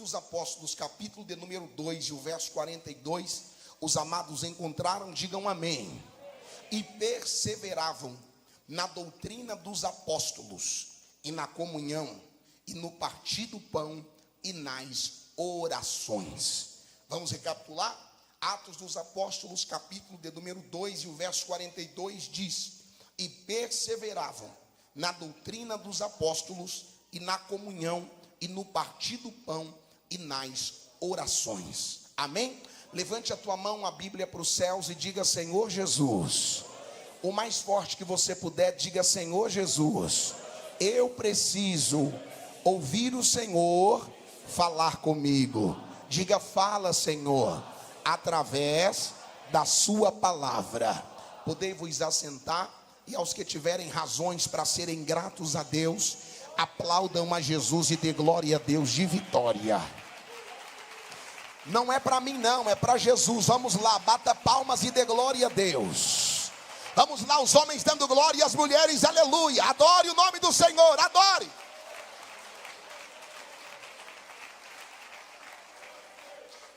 dos Apóstolos, capítulo de número 2 e o verso 42, os amados encontraram, digam amém. E perseveravam na doutrina dos apóstolos, e na comunhão, e no partir do pão, e nas orações. Vamos recapitular? Atos dos Apóstolos, capítulo de número 2 e o verso 42 diz: e perseveravam na doutrina dos apóstolos, e na comunhão, e no partir do pão, e nas orações. Amém? Levante a tua mão, a Bíblia, para os céus e diga: Senhor Jesus. O mais forte que você puder, diga: Senhor Jesus, eu preciso ouvir o Senhor falar comigo. Diga: fala, Senhor, através da sua palavra. Podei-vos assentar, e aos que tiverem razões para serem gratos a Deus, aplaudam a Jesus e dê glória a Deus de vitória. Não é para mim não, é para Jesus. Vamos lá, bata palmas e dê glória a Deus. Vamos lá, os homens dando glória e as mulheres, aleluia. Adore o nome do Senhor, adore.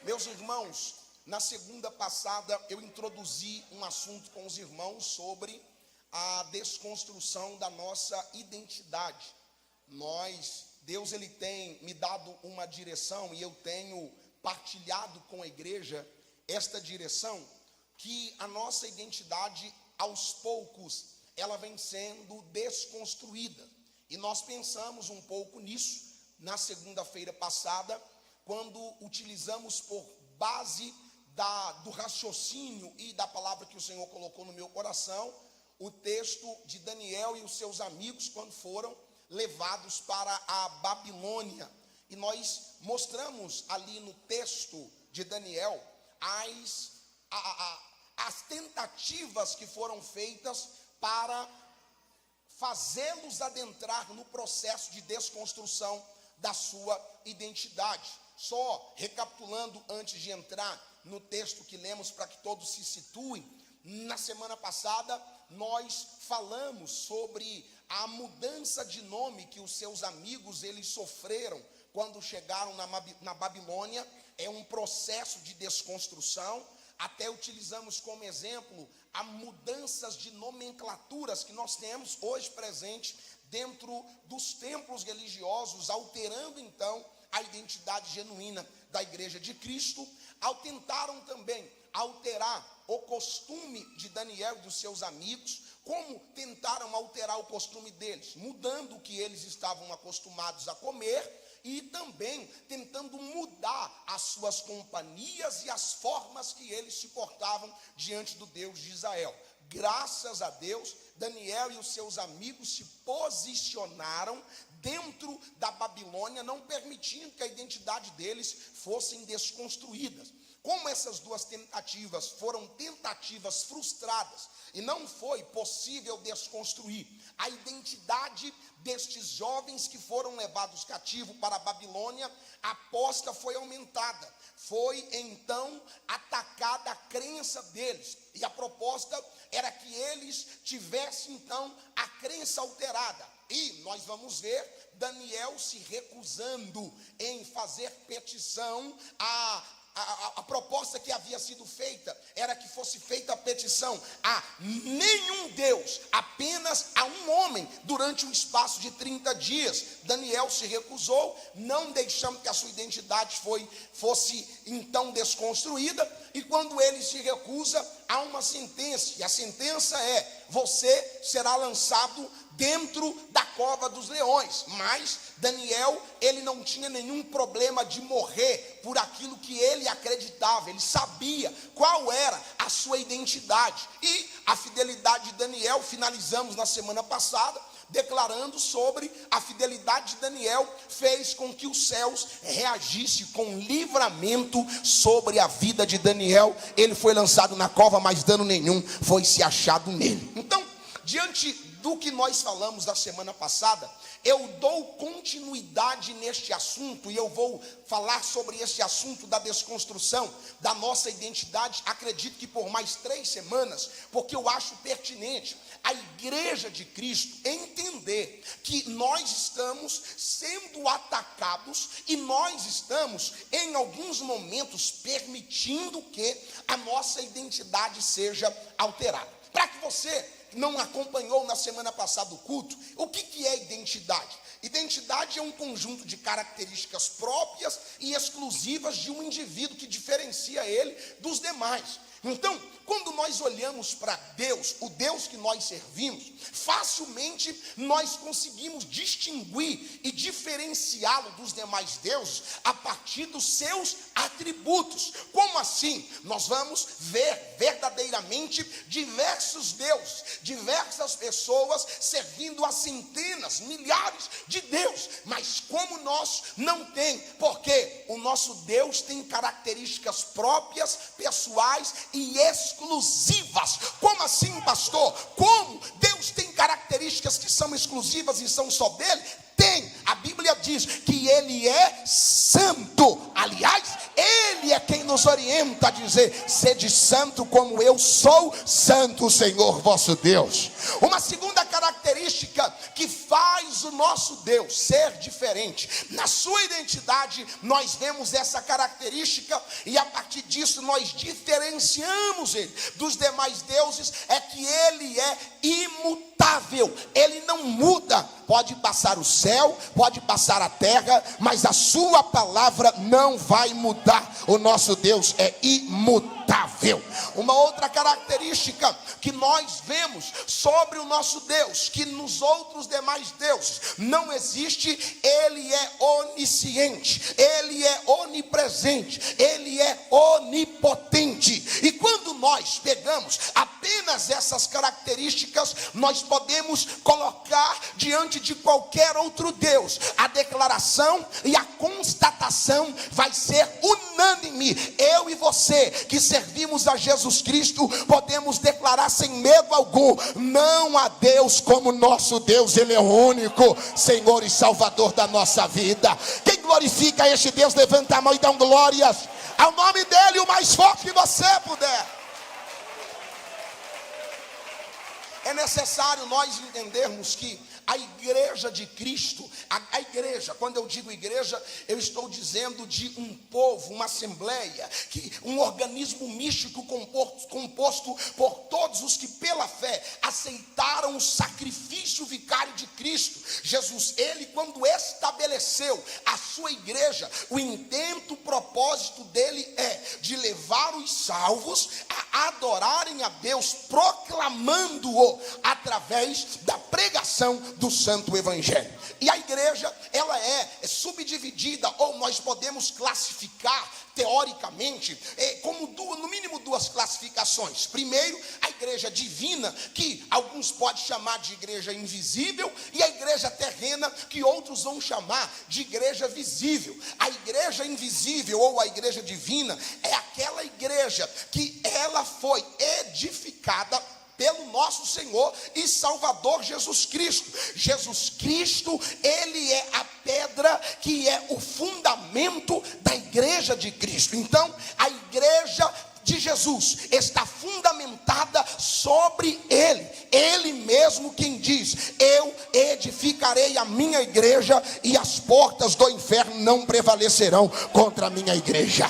Meus irmãos, na segunda passada eu introduzi um assunto com os irmãos sobre a desconstrução da nossa identidade. Deus ele tem me dado uma direção, e eu tenho partilhado com a igreja esta direção, que a nossa identidade, aos poucos, ela vem sendo desconstruída. E nós pensamos um pouco nisso na segunda-feira passada, quando utilizamos por base do raciocínio e da palavra que o Senhor colocou no meu coração, o texto de Daniel e os seus amigos, quando foram levados para a Babilônia. E nós mostramos ali no texto de Daniel as tentativas que foram feitas para fazê-los adentrar no processo de desconstrução da sua identidade. Só recapitulando antes de entrar no texto que lemos, para que todos se situem, na semana passada nós falamos sobre a mudança de nome que os seus amigos eles sofreram quando chegaram na Babilônia. É um processo de desconstrução. Até utilizamos como exemplo a mudanças de nomenclaturas que nós temos hoje presente dentro dos templos religiosos, alterando então a identidade genuína da igreja de Cristo. Tentaram também alterar o costume de Daniel e dos seus amigos. Como tentaram alterar o costume deles? Mudando o que eles estavam acostumados a comer, e também tentando mudar as suas companhias e as formas que eles se portavam diante do Deus de Israel. Graças a Deus, Daniel e os seus amigos se posicionaram dentro da Babilônia, não permitindo que a identidade deles fossem desconstruídas. Como essas duas tentativas foram tentativas frustradas e não foi possível desconstruir a identidade destes jovens que foram levados cativos para a Babilônia, a aposta foi aumentada. Foi então atacada a crença deles, e a proposta era que eles tivessem então a crença alterada. E nós vamos ver Daniel se recusando em fazer petição. A proposta que havia sido feita era que fosse feita a petição a nenhum Deus, apenas a um homem, durante um espaço de 30 dias. Daniel se recusou, não deixando que a sua identidade fosse então desconstruída. E quando ele se recusa, há uma sentença, e a sentença é: você será lançado dentro da cova dos leões. Mas Daniel, ele não tinha nenhum problema de morrer por aquilo que ele acreditava. Ele sabia qual era a sua identidade. E a fidelidade de Daniel, finalizamos na semana passada, declarando sobre a fidelidade de Daniel, fez com que os céus reagissem com livramento sobre a vida de Daniel. Ele foi lançado na cova, mas dano nenhum foi se achado nele. Então, diante do que nós falamos da semana passada, eu dou continuidade neste assunto, e eu vou falar sobre esse assunto da desconstrução da nossa identidade, acredito que por mais 3 semanas, porque eu acho pertinente a igreja de Cristo entender que nós estamos sendo atacados e nós estamos, em alguns momentos, permitindo que a nossa identidade seja alterada. Para que você não acompanhou na semana passada o culto, o que é identidade? Identidade é um conjunto de características próprias e exclusivas de um indivíduo que diferencia ele dos demais. Então, quando nós olhamos para Deus, o Deus que nós servimos, facilmente nós conseguimos distinguir e diferenciá-lo dos demais deuses a partir dos seus atributos. Como assim? Nós vamos ver verdadeiramente diversos deuses, diversas pessoas servindo a centenas, milhares de deuses, mas como nós não tem, porque o nosso Deus tem características próprias, pessoais e exclusivas. Como assim, pastor? Como Deus tem características que são exclusivas e são só dele? Tem. A Bíblia diz que ele é santo. Aliás, ele é quem nos orienta a dizer: sede santo como eu sou santo, Senhor vosso Deus. Uma segunda característica que faz o nosso Deus ser diferente, na sua identidade nós vemos essa característica, e a partir disso nós diferenciamos ele dos demais deuses, é que ele é imutável, ele não muda. Pode passar o céu, pode passar a terra, mas a sua palavra não vai mudar. O nosso Deus é imutável. Uma outra característica que nós vemos sobre o nosso Deus, que nos outros demais deuses não existe: ele é onisciente, ele é onipresente, ele é onipotente. E quando nós pegamos apenas essas características, nós podemos colocar diante de qualquer outro Deus, a declaração e a constatação vai ser unânime. Eu e você que servimos a Jesus Cristo podemos declarar sem medo algum: não há Deus como nosso Deus. Ele é o único Senhor e Salvador da nossa vida. Quem glorifica este Deus, levanta a mão e dá glórias ao nome dele, o mais forte que você puder. É necessário nós entendermos que a igreja de Cristo, a igreja, quando eu digo igreja, eu estou dizendo de um povo, uma assembleia, um organismo místico composto por todos os que pela fé aceitaram o sacrifício vicário de Cristo Jesus. Ele, quando estabeleceu a sua igreja, o intento, o propósito dele é de levar os salvos a adorarem a Deus, proclamando-o através da pregação do Santo Evangelho. E a igreja, ela é subdividida, ou nós podemos classificar teoricamente como no mínimo 2 classificações. Primeiro, a igreja divina, que alguns podem chamar de igreja invisível, e a igreja terrena, que outros vão chamar de igreja visível. A igreja invisível ou a igreja divina é aquela igreja que ela foi edificada pelo nosso Senhor e Salvador Jesus Cristo. Jesus Cristo, ele é a pedra que é o fundamento da igreja de Cristo. Então, a igreja de Jesus está fundamentada sobre ele. Ele mesmo quem diz: eu edificarei a minha igreja e as portas do inferno não prevalecerão contra a minha igreja.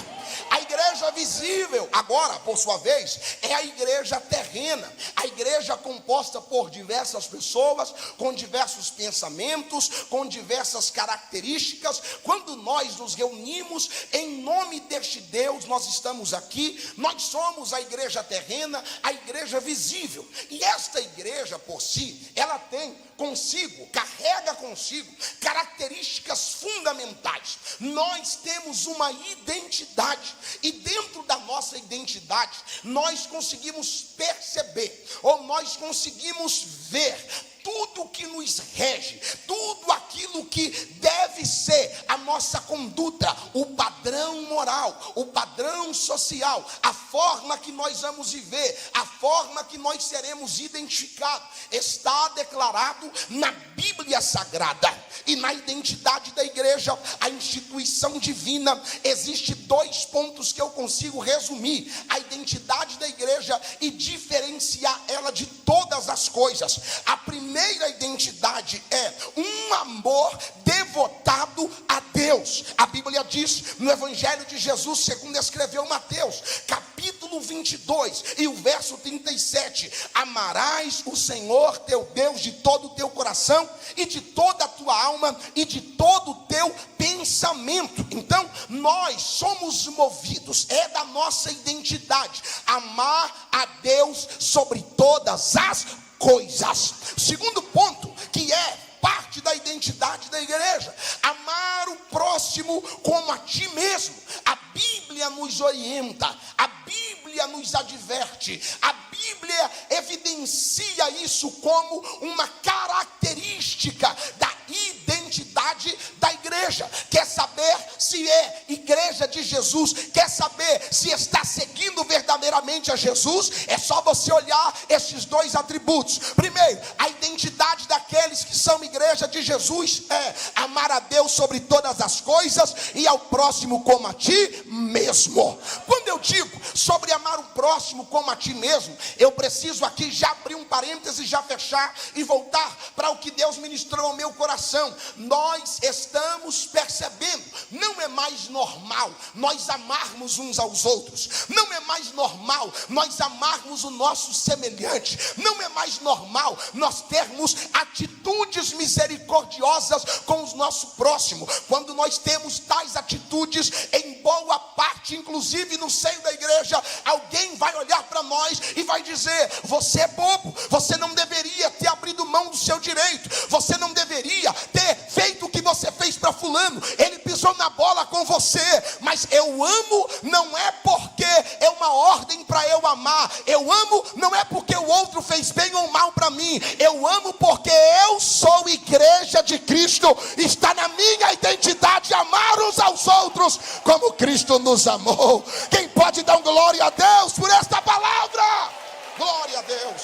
A igreja visível, agora, por sua vez, é a igreja terrena. A igreja composta por diversas pessoas, com diversos pensamentos, com diversas características. Quando nós nos reunimos em nome deste Deus, nós estamos aqui, nós somos a igreja terrena, a igreja visível. E esta igreja por si, ela tem consigo, carrega consigo características fundamentais. Nós temos uma identidade, e dentro da nossa identidade nós conseguimos perceber, ou nós conseguimos ver tudo que nos rege, tudo aquilo aquilo que deve ser a nossa conduta, o padrão moral, o padrão social, a forma que nós vamos viver, a forma que nós seremos identificados, está declarado na Bíblia Sagrada. E na identidade da igreja, a instituição divina, existe 2 pontos que eu consigo resumir a identidade da igreja e diferenciar ela de todas as coisas. A primeira identidade é um amor devotado a Deus. A Bíblia diz no Evangelho de Jesus, segundo escreveu Mateus, capítulo 22 e o verso 37: amarás o Senhor teu Deus de todo o teu coração e de toda a tua alma e de todo o teu pensamento. Então nós somos movidos, é da nossa identidade, amar a Deus sobre todas as coisas. Segundo ponto, que é parte da identidade da igreja, amar o próximo como a ti mesmo. A Bíblia nos orienta, a Bíblia nos adverte, a Bíblia evidencia isso como uma característica da identidade da igreja. Quer saber se é igreja de Jesus? Quer saber se está seguindo verdadeiramente a Jesus? É só você olhar esses 2 atributos. Primeiro, a identidade daqueles que são igreja de Jesus é amar a Deus sobre todas as coisas e ao próximo como a ti mesmo. Quando eu digo sobre amar o próximo como a ti mesmo, eu preciso aqui já abrir um parêntese, já fechar e voltar para o que Deus ministrou ao meu coração. Nós estamos percebendo, não é mais normal nós amarmos uns aos outros, não é mais normal nós amarmos o nosso semelhante, não é mais normal nós termos atitudes misericordiosas com o nosso próximo. Quando nós temos tais atitudes, em boa parte, inclusive no seio da igreja, alguém vai olhar para nós e vai dizer: você é bobo, você não deveria ter abrido mão do seu direito, você não deveria ter feito o que você fez para fulano, ele pisou na bola com você. Mas eu amo não é porque é uma ordem para eu amar, eu amo não é porque o outro fez bem ou mal para mim, eu amo porque eu sou igreja de Cristo, está na minha identidade amar uns aos outros como Cristo nos amou. Quem pode dar glória a Deus por esta palavra? Glória a Deus.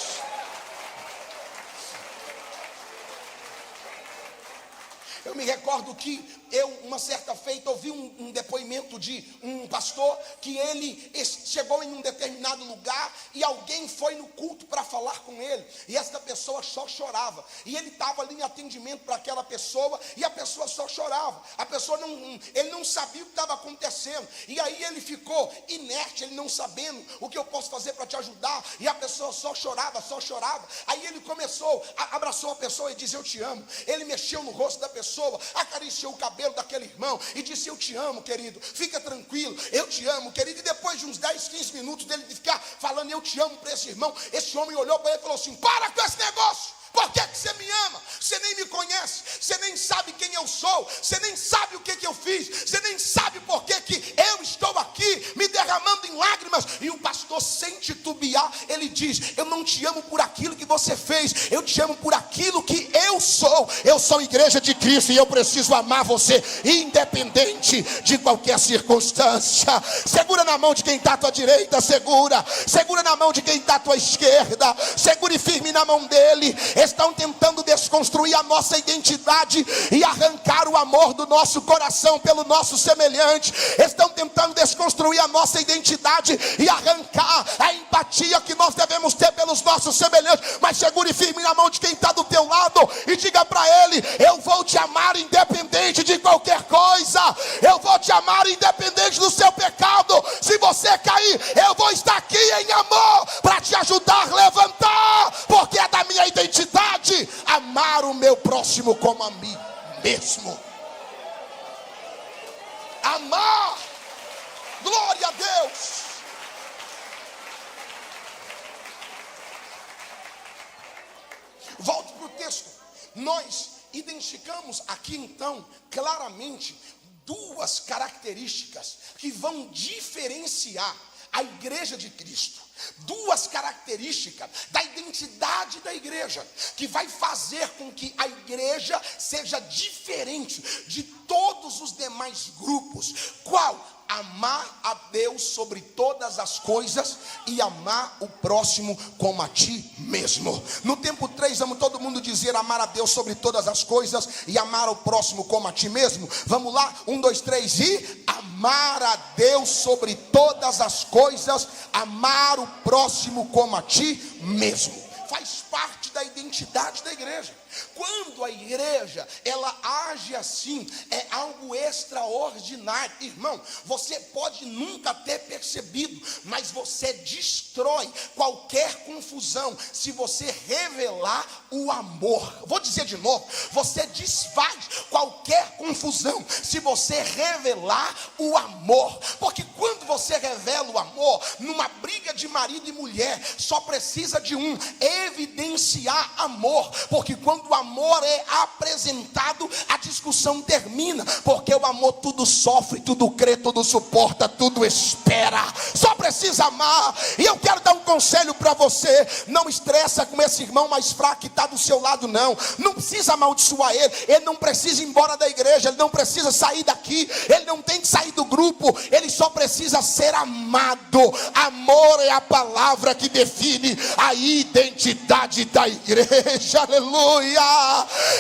Eu me recordo que uma certa feita, ouvi um depoimento de um pastor, que ele chegou em um determinado lugar e alguém foi no culto para falar com ele, e essa pessoa só chorava, e ele estava ali em atendimento para aquela pessoa, e a pessoa só chorava, ele não sabia o que estava acontecendo, e aí ele ficou inerte, ele não sabendo o que eu posso fazer para te ajudar, e a pessoa só chorava, aí ele abraçou a pessoa e disse: eu te amo. Ele mexeu no rosto da pessoa, acariciou o cabelo daquele irmão e disse: eu te amo, querido, fica tranquilo, eu te amo, querido. E depois de uns 10, 15 minutos dele de ficar falando eu te amo para esse irmão, esse homem olhou para ele e falou assim: para com esse negócio. Por que você me ama? Você nem me conhece, você nem sabe quem eu sou, você nem sabe o que eu fiz, você nem sabe por que eu estou aqui me derramando em lágrimas. E o pastor, sem titubear, ele diz: eu não te amo por aquilo que você fez, eu te amo por aquilo que eu sou. Eu sou igreja de Cristo e eu preciso amar você independente de qualquer circunstância. Segura na mão de quem está à tua direita, segura na mão de quem está à tua esquerda, segure firme na mão dele. Estão tentando desconstruir a nossa identidade e arrancar o amor do nosso coração pelo nosso semelhante. Estão tentando desconstruir a nossa identidade e arrancar a empatia que nós devemos ter pelos nossos semelhantes. Mas segure firme na mão de quem está do teu lado e diga para ele: eu vou te amar independente de qualquer coisa, eu vou te amar independente do seu pecado. Se você cair, eu vou estar aqui em amor para te ajudar a levantar, porque é da minha identidade amar o meu próximo como a mim mesmo. Amar, glória a Deus. Volte para o texto. Nós identificamos aqui então claramente 2 características que vão diferenciar a igreja de Cristo. duas características da identidade da igreja, que vai fazer com que a igreja seja diferente de todos os demais grupos. Qual? Amar a Deus sobre todas as coisas e amar o próximo como a ti mesmo. No tempo 3, vamos todo mundo dizer: amar a Deus sobre todas as coisas e amar o próximo como a ti mesmo. Vamos lá, 1, 2, 3 e amar a Deus sobre todas as coisas, amar o próximo como a ti mesmo. Faz parte da identidade da igreja. Quando a igreja, ela age assim, é algo extraordinário. Irmão, você pode nunca ter percebido, mas você destrói qualquer confusão se você revelar o amor. Vou dizer de novo: você desfaz qualquer confusão se você revelar o amor. Porque quando você revela o amor, numa briga de marido e mulher, só precisa de evidenciar amor. Porque quando o amor é apresentado, a discussão termina. Porque o amor tudo sofre, tudo crê, tudo suporta, tudo espera. Só precisa amar. E eu quero dar um conselho para você: não estressa com esse irmão mais fraco que está do seu lado, não. Não precisa amaldiçoar ele. Ele não precisa ir embora da igreja, ele não precisa sair daqui, ele não tem que sair do grupo. Ele só precisa ser amado. Amor é a palavra que define a identidade da igreja. Aleluia.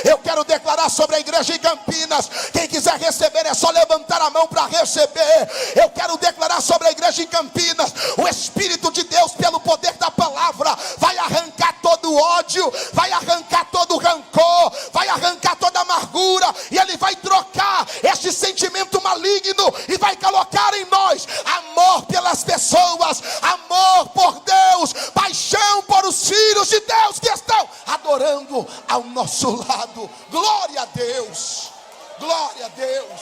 Eu quero declarar sobre a igreja em Campinas. Quem quiser receber é só levantar a mão para receber. Eu quero declarar sobre a igreja em Campinas: o Espírito de Deus, pelo poder da palavra, vai arrancar todo ódio, vai arrancar todo rancor, vai arrancar toda amargura, e ele vai trocar este sentimento maligno e vai colocar em nós amor pelas pessoas, amor por Deus, paixão por os filhos de Deus que estão adorando ao nosso lado. Glória a Deus, glória a Deus.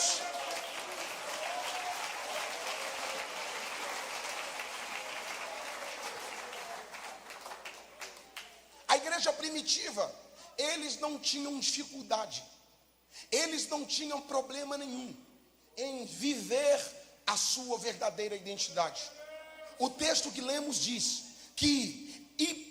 A igreja primitiva, eles não tinham dificuldade, eles não tinham problema nenhum em viver a sua verdadeira identidade. O texto que lemos diz que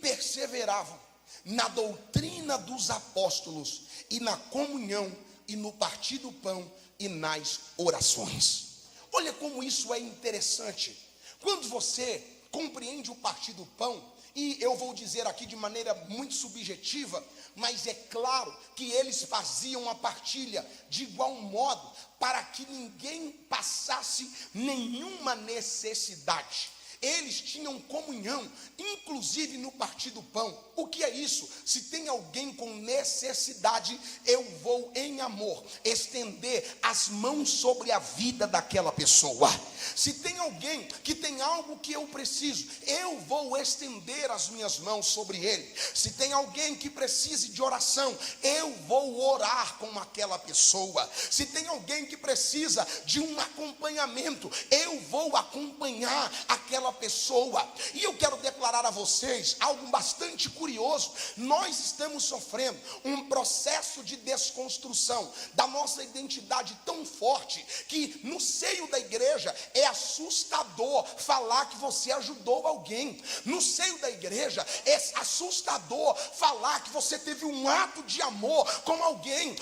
perseveravam na doutrina dos apóstolos e na comunhão e no partir do pão e nas orações. Olha como isso é interessante. Quando você compreende o partir do pão, e eu vou dizer aqui de maneira muito subjetiva, mas é claro que eles faziam a partilha de igual modo, para que ninguém passasse nenhuma necessidade. Eles tinham comunhão, inclusive no partir do pão. O que é isso? Se tem alguém com necessidade, eu vou em amor estender as mãos sobre a vida daquela pessoa. Se tem alguém que tem algo que eu preciso, eu vou estender as minhas mãos sobre ele. Se tem alguém que precise de oração, eu vou orar com aquela pessoa. Se tem alguém que precisa de um acompanhamento, eu vou acompanhar aquela pessoa. E eu quero declarar a vocês algo bastante curioso. Nós estamos sofrendo um processo de desconstrução da nossa identidade tão forte, que no seio da igreja é assustador falar que você ajudou alguém. No seio da igreja é assustador falar que você teve um ato de amor com alguém.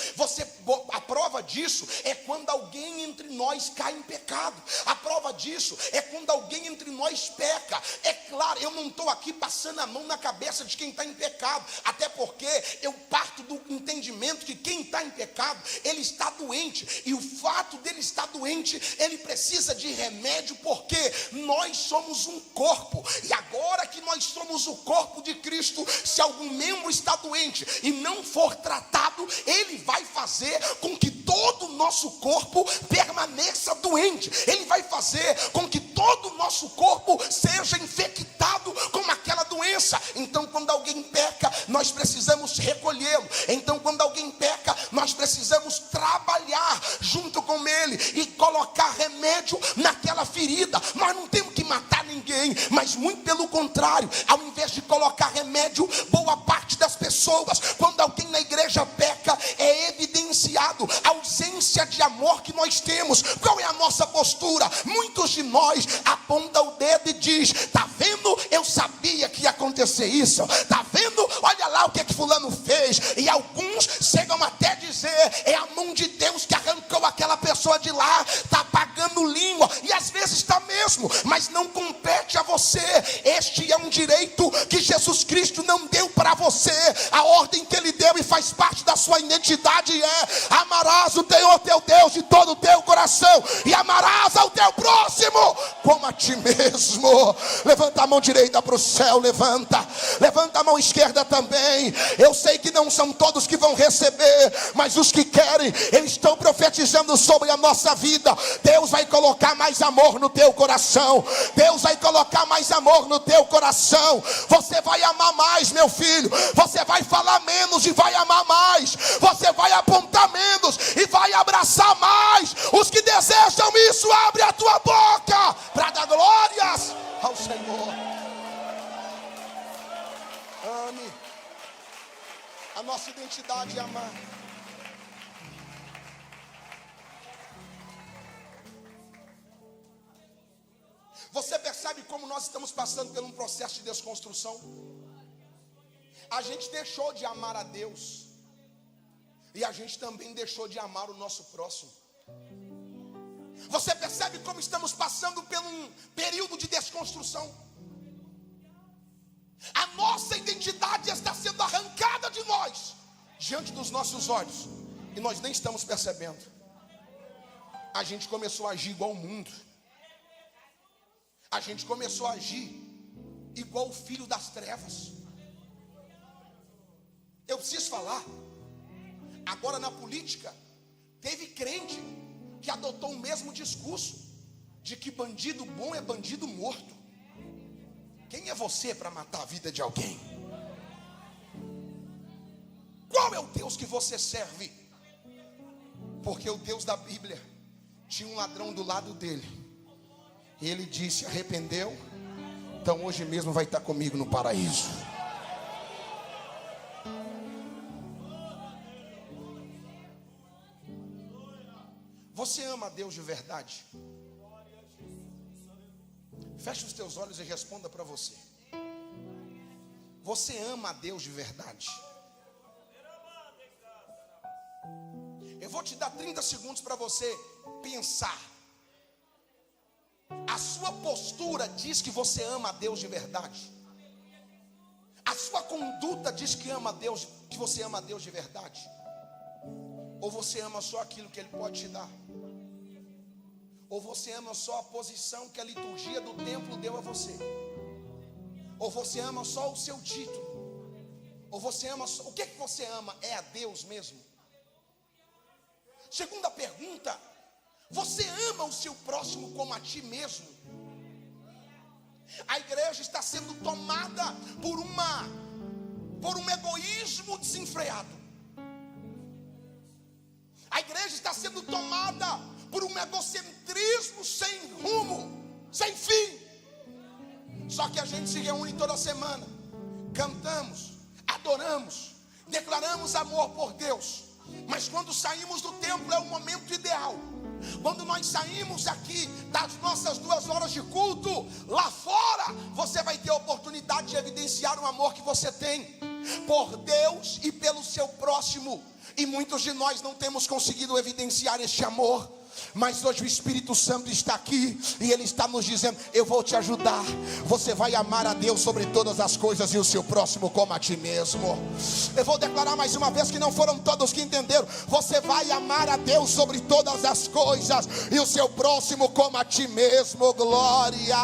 A prova disso é quando alguém entre nós cai em pecado. A prova disso é quando alguém entre nós peca. É claro, eu não estou aqui passando a mão na cabeça de quem está em pecado, até porque eu parto do entendimento que quem está em pecado, ele está doente, e o fato dele estar doente, ele precisa de remédio, porque nós somos um corpo, e agora que nós somos o corpo de Cristo, se algum membro está doente e não for tratado, ele vai fazer com que todo o nosso corpo permaneça doente. Ele vai fazer com que todo o nosso corpo seja infectado com aquela doença. Então, quando alguém peca, nós precisamos recolhê-lo. Então, quando alguém peca, nós precisamos trabalhar junto com ele e colocar remédio naquela ferida. Nós não temos que matar ninguém, mas muito pelo contrário, ao invés de colocar remédio, boa parte das pessoas, quando alguém na igreja peca, é evidenciado ao ausência de amor que nós temos. Qual é a nossa postura? Muitos de nós apontam o dedo e diz: tá vendo? Eu sabia que ia acontecer isso. Tá vendo? Olha lá o que fulano fez. E alguns chegam até a dizer: é a mão de Deus que arrancou aquela pessoa de lá. Está pagando língua. E às vezes está mesmo, mas não compete a você. Este é um direito que Jesus Cristo não deu para você. A ordem que ele deu e faz parte da sua identidade é: amarás o Senhor teu Deus de todo o teu coração, e amarás ao teu próximo como a ti mesmo. Levanta a mão direita para o céu, levanta a mão esquerda também. Eu sei que não são todos que vão receber, mas os que querem, eu estou profetizando sobre a nossa vida. Deus vai colocar mais amor no teu coração. Deus vai colocar mais amor no teu coração. Você vai amar mais, meu filho. Você vai falar menos e vai amar mais. Você vai apontar menos e vai abraçar mais. Os que desejam isso, abre a tua boca para dar glórias ao Senhor. Ame. A nossa identidade é amar. Você percebe como nós estamos passando por um processo de desconstrução? A gente deixou de amar a Deus, e a gente também deixou de amar o nosso próximo. Você percebe como estamos passando por um período de desconstrução? A nossa identidade está sendo arrancada de nós, diante dos nossos olhos, e nós nem estamos percebendo. A gente começou a agir igual o mundo. A gente começou a agir igual o filho das trevas. Eu preciso falar. Agora na política, teve crente que adotou o mesmo discurso de que bandido bom é bandido morto. Quem é você para matar a vida de alguém? Qual é o Deus que você serve? Porque o Deus da Bíblia tinha um ladrão do lado dele. E ele disse: arrependeu? Então hoje mesmo vai estar comigo no paraíso. Você ama a Deus de verdade? Feche os teus olhos e responda para você. Você ama a Deus de verdade? Eu vou te dar 30 segundos para você pensar. A sua postura diz que você ama a Deus de verdade? A sua conduta diz que ama a Deus, que você ama a Deus de verdade? Ou você ama só aquilo que Ele pode te dar? Ou você ama só a posição que a liturgia do templo deu a você? Ou você ama só o seu título? Ou você ama só... O que você ama? É a Deus mesmo? Segunda pergunta: você ama o seu próximo como a ti mesmo? A igreja está sendo tomada por um egoísmo desenfreado. A igreja está sendo tomada por um egocentrismo sem rumo, sem fim. Só que a gente se reúne toda semana, cantamos, adoramos, declaramos amor por Deus. Mas quando saímos do templo é o momento ideal. Quando nós saímos aqui das nossas 2 horas de culto, lá fora você vai ter a oportunidade de evidenciar o amor que você tem por Deus e pelo seu próximo. E muitos de nós não temos conseguido evidenciar este amor. Mas hoje o Espírito Santo está aqui e Ele está nos dizendo: eu vou te ajudar. Você vai amar a Deus sobre todas as coisas e o seu próximo como a ti mesmo. Eu vou declarar mais uma vez, que não foram todos que entenderam. Você vai amar a Deus sobre todas as coisas e o seu próximo como a ti mesmo. Glória.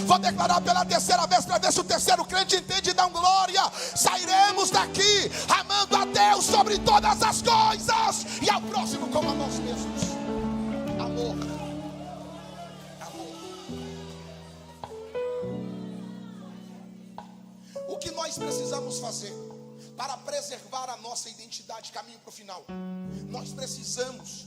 Vou declarar pela terceira vez, para ver se o terceiro crente entende e dá glória. Sairemos daqui amando a Deus sobre todas as coisas e ao próximo como a nós mesmos. Amor. O que nós precisamos fazer para preservar a nossa identidade, caminho para o final? Nós precisamos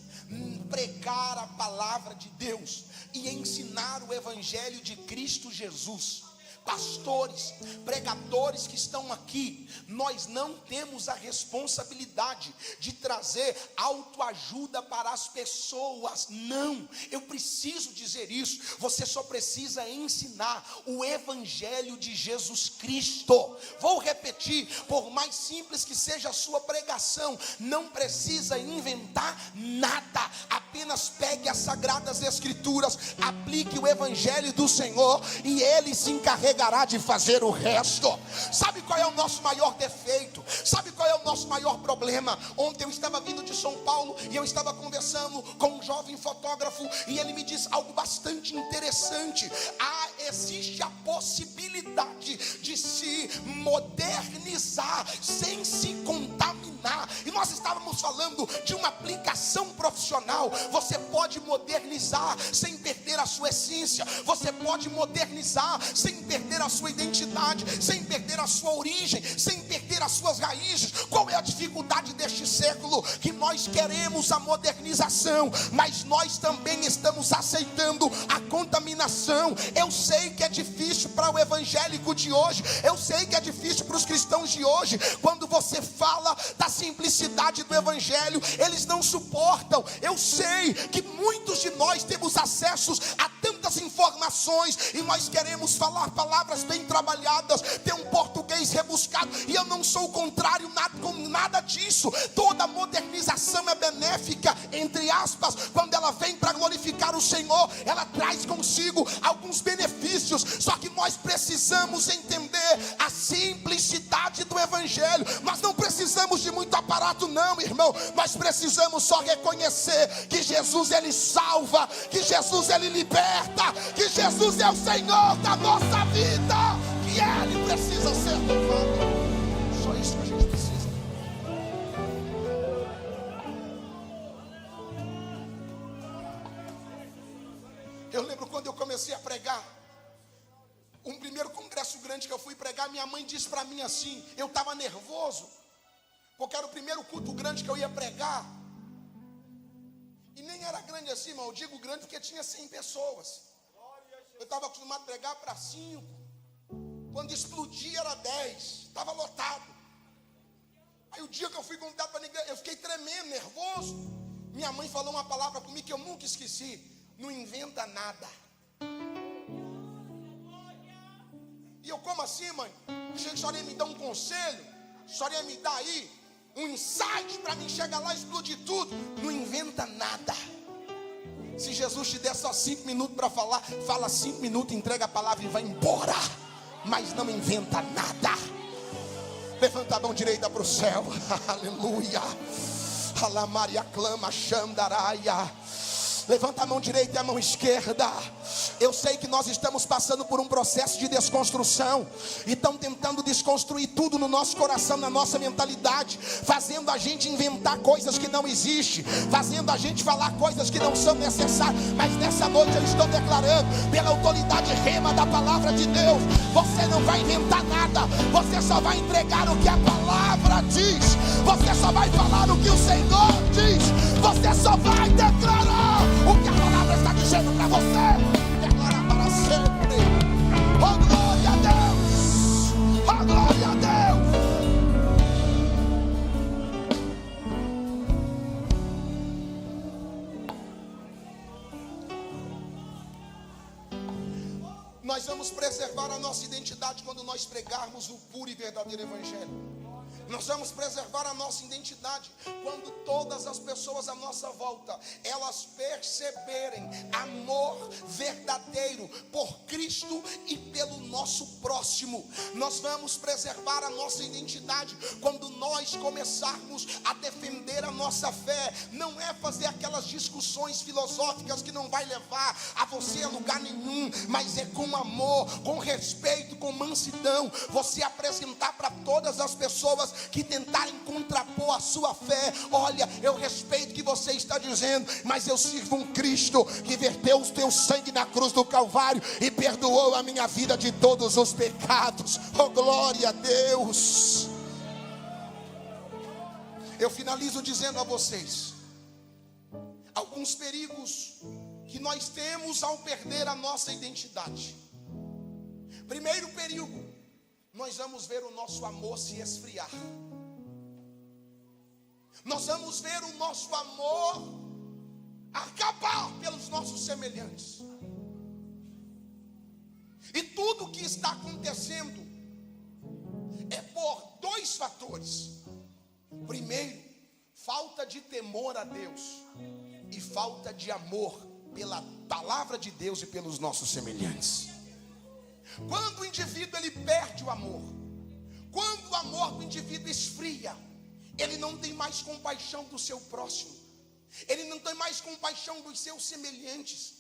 pregar a palavra de Deus e ensinar o evangelho de Cristo Jesus pastores, pregadores que estão aqui, nós não temos a responsabilidade de trazer autoajuda para as pessoas. Não, eu preciso dizer isso. Você só precisa ensinar o evangelho de Jesus Cristo. Vou repetir, por mais simples que seja a sua pregação, não precisa inventar nada. Apenas pegue as sagradas escrituras, aplique o evangelho do Senhor e Ele se encarregará de fazer o resto. Sabe qual é o nosso maior defeito? Sabe qual é o nosso maior problema? Ontem eu estava vindo de São Paulo e eu estava conversando com um jovem fotógrafo e ele me disse algo bastante interessante. Existe a possibilidade de se modernizar sem se contaminar. E nós estávamos falando de uma aplicação profissional. Você pode modernizar sem perder a sua essência. Você pode modernizar sem perder a sua identidade, sem perder a sua origem, sem perder as suas raízes. Qual é a dificuldade deste século? Que nós queremos a modernização, mas nós também estamos aceitando a contaminação. Eu sei que é difícil para o evangélico de hoje, eu sei que é difícil para os cristãos de hoje. Quando você fala da simplicidade do evangelho, eles não suportam. Eu sei que muitos de nós temos acessos a tantas informações e nós queremos falar palavras bem trabalhadas, ter um português rebuscado, e eu não sou contrário com nada disso. Toda modernização é benéfica, entre aspas, quando ela vem para glorificar o Senhor, ela traz consigo alguns benefícios. Só que nós precisamos entender a simplicidade do evangelho. Nós não precisamos de muito aparato não, irmão. Nós precisamos só reconhecer que Jesus ele salva, que Jesus ele liberta, que Jesus é o Senhor da nossa vida, que Ele precisa ser louvado. Só isso que a gente precisa. Eu lembro quando eu comecei a pregar, um primeiro congresso grande que eu fui pregar, minha mãe disse para mim assim, eu estava nervoso, porque era o primeiro culto grande que eu ia pregar, e nem era grande assim, irmão. Eu digo grande porque tinha 100 pessoas. Eu estava acostumado a pregar para 5. Quando explodia era 10. Estava lotado. Aí o dia que eu fui convidado para a igreja, eu fiquei tremendo, nervoso. Minha mãe falou uma palavra comigo que eu nunca esqueci. Não inventa nada. E eu, como assim, mãe? Achei que a senhora ia me dar um conselho. A senhora ia me dar aí um insight para mim chegar lá e explodir tudo. Não inventa nada. Se Jesus te der só 5 minutos para falar, fala 5 minutos, entrega a palavra e vai embora. Mas não inventa nada. Levanta a mão direita para o céu. Aleluia. Alamaria clama xandaraia. Levanta a mão direita e a mão esquerda. Eu sei que nós estamos passando por um processo de desconstrução, e estão tentando desconstruir tudo no nosso coração, na nossa mentalidade, fazendo a gente inventar coisas que não existem, fazendo a gente falar coisas que não são necessárias. Mas nessa noite eu estou declarando, pela autoridade rema da palavra de Deus, você não vai inventar nada. Você só vai entregar o que a palavra diz. Você só vai falar o que o Senhor diz. Você só vai declarar o que a palavra está dizendo para você. Declara para sempre. Oh glória a Deus. Oh glória a Deus. Nós vamos preservar a nossa identidade quando nós pregarmos o puro e verdadeiro evangelho. Nós vamos preservar a nossa identidade quando todas as pessoas à nossa volta, elas perceberem amor verdadeiro por Cristo e pelo nosso próximo. Nós vamos preservar a nossa identidade quando nós começarmos a defender a nossa fé. Não é fazer aquelas discussões filosóficas que não vai levar a você a lugar nenhum, mas é com amor, com respeito, com mansidão, você apresentar para todas as pessoas que tentarem contrapor a sua fé: olha, eu respeito o que você está dizendo, mas eu sirvo um Cristo que verteu o teu sangue na cruz do Calvário e perdoou a minha vida de todos os pecados. Oh glória a Deus. Eu finalizo dizendo a vocês alguns perigos que nós temos ao perder a nossa identidade. Primeiro período, nós vamos ver o nosso amor se esfriar. Nós vamos ver o nosso amor acabar pelos nossos semelhantes. E tudo que está acontecendo é por dois fatores. Primeiro, falta de temor a Deus e falta de amor pela palavra de Deus e pelos nossos semelhantes. Quando o indivíduo ele perde o amor, quando o amor do indivíduo esfria, ele não tem mais compaixão do seu próximo, ele não tem mais compaixão dos seus semelhantes,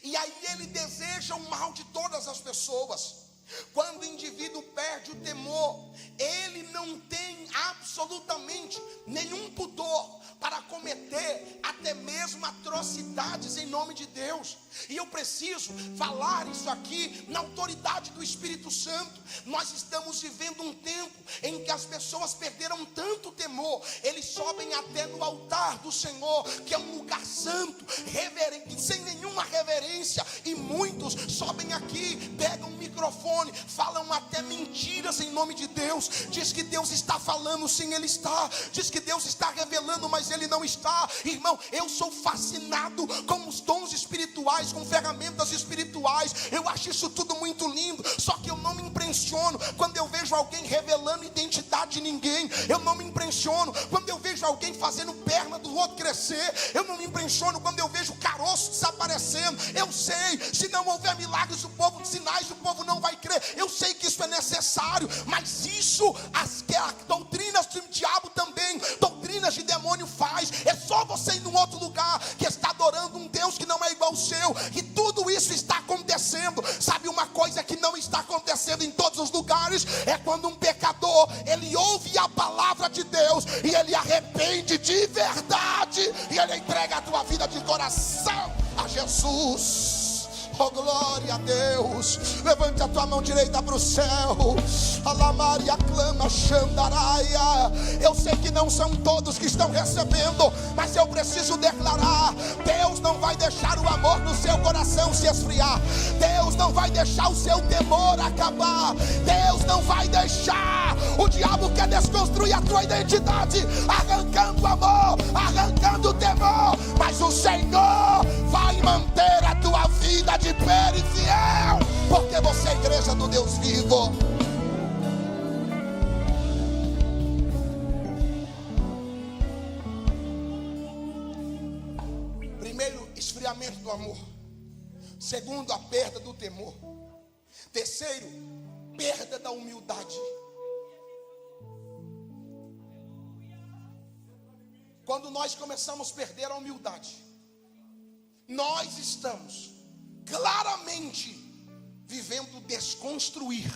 e aí ele deseja o mal de todas as pessoas. Quando o indivíduo perde o temor, ele não tem absolutamente nenhum pudor para cometer até mesmo atrocidades em nome de Deus. E eu preciso falar isso aqui na autoridade do Espírito Santo. Nós estamos vivendo um tempo em que as pessoas perderam tanto temor, eles sobem até no altar do Senhor, que é um lugar santo, reverente, sem nenhuma reverência, e muitos sobem aqui, pegam um microfone, falam até mentiras em nome de Deus. Diz que Deus está falando, sim, Ele está. Diz que Deus está revelando, mas Ele não está. Irmão, eu sou fascinado com os dons espirituais, com ferramentas espirituais. Eu acho isso tudo muito lindo. Só que eu não me impressiono quando eu vejo alguém revelando identidade de ninguém. Eu não me impressiono quando eu vejo alguém fazendo perna do outro crescer. Eu não me impressiono quando eu vejo caroço desaparecendo. Eu sei, se não houver milagres, sinais, o povo não vai crer. Eu sei que isso é necessário, mas isso, as doutrinas do diabo também, doutrinas de demônio faz. É só você ir num outro lugar que está adorando um Deus que não é igual ao seu, e tudo isso está acontecendo. Sabe uma coisa que não está acontecendo em todos os lugares? É quando um pecador, ele ouve a palavra de Deus, e ele arrepende de verdade, e ele entrega a tua vida de coração a Jesus. Oh, glória a Deus. Levante a tua mão direita para o céu. Alamaria clama Xandaraia. Eu sei que não são todos que estão recebendo, mas eu preciso declarar: Deus não vai deixar o amor no seu coração se esfriar. Deus não vai deixar o seu temor acabar. Deus não vai deixar. O diabo quer desconstruir a tua identidade, arrancando o amor, arrancando o temor, mas o Senhor vai manter a tua vida de pé e fiel, porque você é a igreja do Deus vivo. Primeiro, esfriamento do amor. Segundo, a perda do temor. Terceiro, perda da humildade. Quando nós começamos a perder a humildade, nós estamos claramente vivendo o desconstruir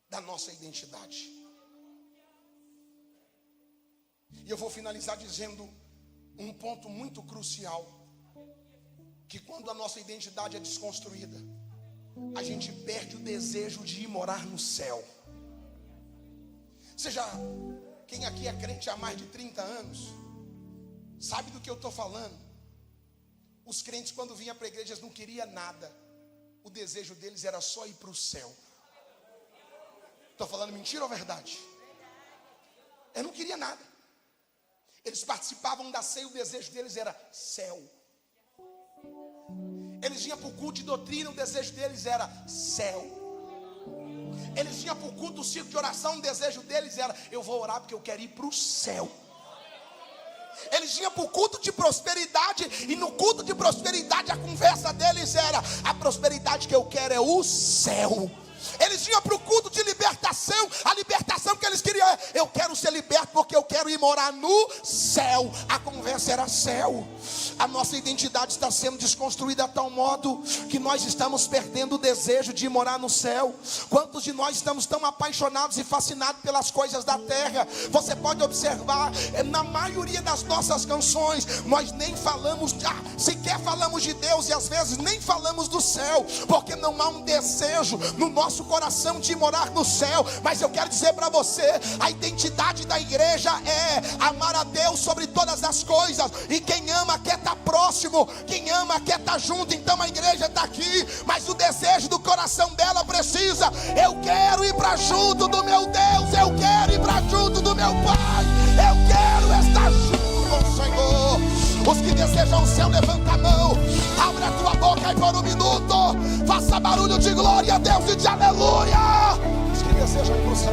da nossa identidade. E eu vou finalizar dizendo um ponto muito crucial, que quando a nossa identidade é desconstruída, a gente perde o desejo de ir morar no céu. Quem aqui é crente há mais de 30 anos, sabe do que eu estou falando. Os crentes, quando vinham para a igreja, eles não queriam nada. O desejo deles era só ir para o céu. Estou falando mentira ou verdade? Eu não queria nada. Eles participavam da ceia, o desejo deles era céu. Eles vinham para o culto de doutrina, o desejo deles era céu. Eles vinham para o culto do círculo de oração, o desejo deles era: eu vou orar porque eu quero ir para o céu. Eles vinham para o culto de prosperidade, e no culto de prosperidade a conversa deles era: a prosperidade que eu quero é o céu. Eles vinham para o culto de libertação, a libertação que eles queriam é: eu quero ser liberto porque eu quero ir morar no céu. A conversa era céu. A nossa identidade está sendo desconstruída a tal modo que nós estamos perdendo o desejo de ir morar no céu. Quantos de nós estamos tão apaixonados e fascinados pelas coisas da terra? Você pode observar, na maioria das nossas canções, nós nem falamos, sequer falamos de Deus, e às vezes nem falamos do céu, porque não há um desejo no nosso coração de morar no céu. Mas eu quero dizer para você, a identidade da igreja é amar a Deus sobre todas as coisas, e quem ama quer estar próximo, quem ama quer estar junto. Então a igreja está aqui, mas o desejo do coração dela precisa: eu quero ir para junto do meu Deus, eu quero ir para junto do meu Pai, eu quero estar junto com o Senhor. Os que desejam o céu, levanta a mão, abre a tua boca e por um minuto faça barulho de glória a Deus e de aleluia. Os que desejam ir para o céu.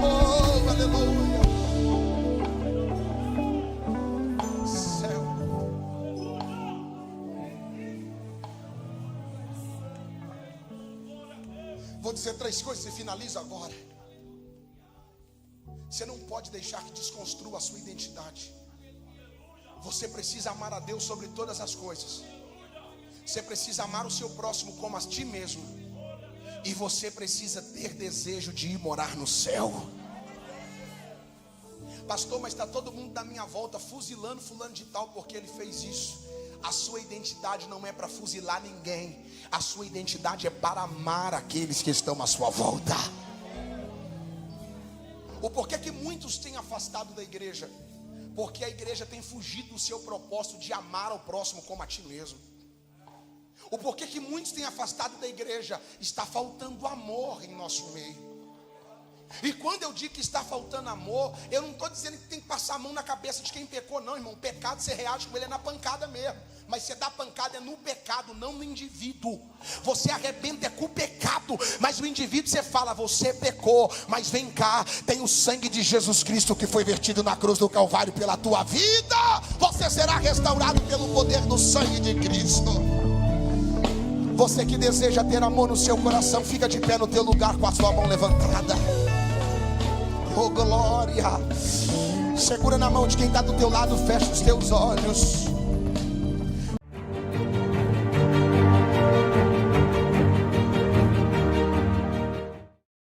Oh, aleluia. Céu. Vou dizer 3 coisas e finalizo agora. Você não pode deixar que desconstrua a sua identidade. Você precisa amar a Deus sobre todas as coisas. Você precisa amar o seu próximo como a ti mesmo. E você precisa ter desejo de ir morar no céu. Pastor, mas está todo mundo da minha volta fuzilando fulano de tal porque ele fez isso. A sua identidade não é para fuzilar ninguém. A sua identidade é para amar aqueles que estão à sua volta. O porquê que muitos têm afastado da igreja? Porque a igreja tem fugido do seu propósito de amar ao próximo como a ti mesmo. O porquê que muitos têm afastado da igreja? Está faltando amor em nosso meio. E quando eu digo que está faltando amor, eu não estou dizendo que tem que passar a mão na cabeça de quem pecou, não, irmão. O pecado você reage com ele na pancada mesmo. Mas você dá pancada é no pecado, não no indivíduo. Você arrebenta é com o pecado, mas o indivíduo você fala: você pecou, mas vem cá, tem o sangue de Jesus Cristo que foi vertido na cruz do Calvário pela tua vida. Você será restaurado pelo poder do sangue de Cristo. Você que deseja ter amor no seu coração, fica de pé no teu lugar com a sua mão levantada. Oh glória. Segura na mão de quem está do teu lado, fecha os teus olhos.